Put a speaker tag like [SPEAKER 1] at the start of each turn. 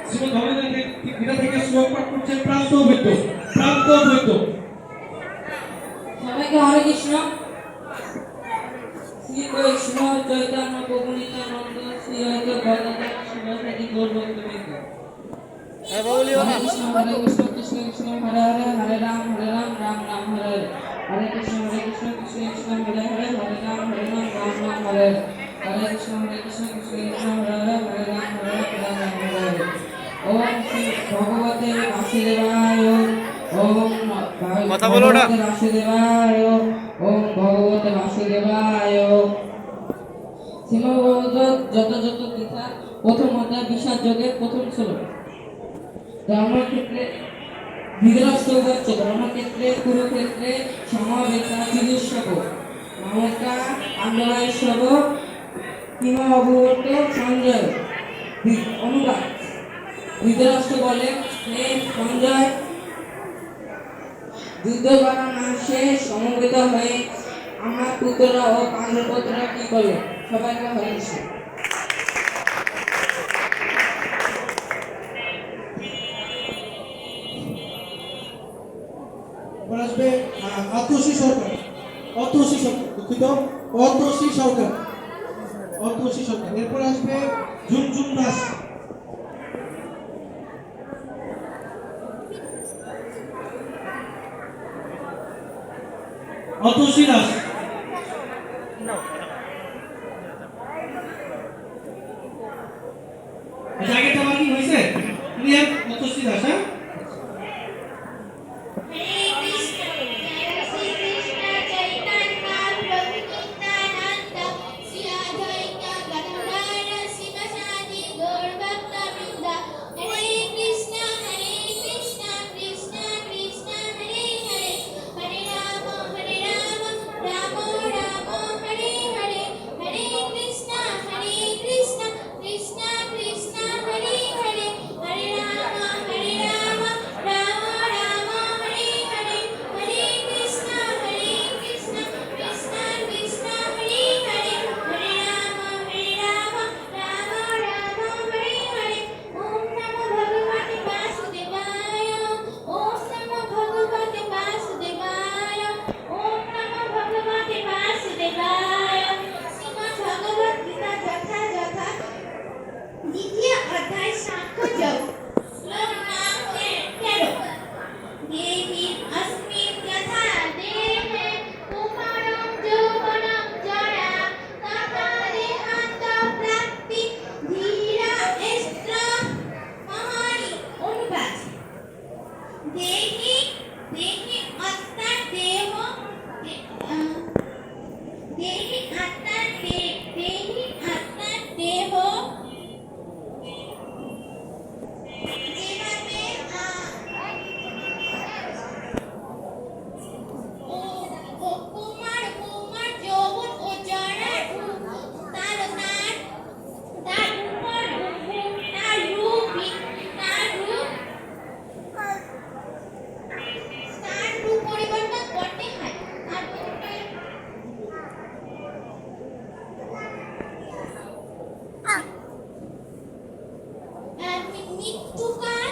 [SPEAKER 1] শ্রীমৎ ভগবদ্গীতা থেকে শ্লোক পাঠ করছেন প্রান্ত বৈদ্য। প্রান্ত বৈদ্য।
[SPEAKER 2] সবাইকে হরে কৃষ্ণ। শ্রী কৃষ্ণ চৈতন্য প্রভু নিত্যানন্দ শ্রী অদ্বৈত গদাধর শিবাসাদি গৌরভক্তবৃন্দ। হরে কৃষ্ণ কৃষ্ণ কৃষ্ণ হরে হরে, হরে রাম রাম রাম হরে হরে। হরে কৃষ্ণ কৃষ্ণ কৃষ্ণ হরে হরে, হরে রাম রাম রাম হরে হরে। হরে কৃষ্ণ কৃষ্ণ কৃষ্ণ হরে হরে, হরে রাম রাম হরে হরে। ওম শ্রী ভগবতে বাসুদেবায়, ওম
[SPEAKER 3] কথা বলো না।
[SPEAKER 2] বাসুদেবায়, ওম ভগবতে বাসুদেবায়। শ্রীমদ্ যত যত গীতা প্রথম অধ্যায় বিষাদ যোগের প্রথম শ্লোক। ধর্মক্ষেত্রে ধৃতরাষ্ট্র উবাচ, ধর্মক্ষেত্রে কুরুক্ষেত্রে সমবেতা যুধিষ্ঠির মমতা পাণ্ডবাস্য কিম অভূত সঞ্জয়। অনুবাদ। ধৃতরাষ্ট্র বলে, হে সঞ্জয়, যুদ্ধ করা না শেষ সমবেত হয়ে আমার পুত্ররা ও পাণ্ডবপুত্ররা কি করলো? সবাইকে হরে কৃষ্ণ।
[SPEAKER 1] আসবে অতসী সরকার। অতসী সরকার, দুঃখিত, অতসী সরকার। অতসী সরকার। এরপর আসবে ঝুমঝুম দাস। অতসী দাস। জায়গাটা আমার কি হয়েছে? ক্লিয়ার? অতসী দাস। হ্যাঁ,
[SPEAKER 4] দ্বিতীয় অধ্যায় সাংখ্যযোগ। শ্লোক নাম 13। দেহির অস্মিন যথা দেহে কুমারং যৌবনং জরা তথা দেহান্ত প্রাপ্তি ধীরা এস্ত্র মহানি। অনুবাদ। দেহি আত্মার দেহ, দেহি আত্মার দেহ যেভাবে কুমার যৌবন ও জরার তার উপর তার রূপ পরিবর্তন করতে হয়। মৃত্যুকাল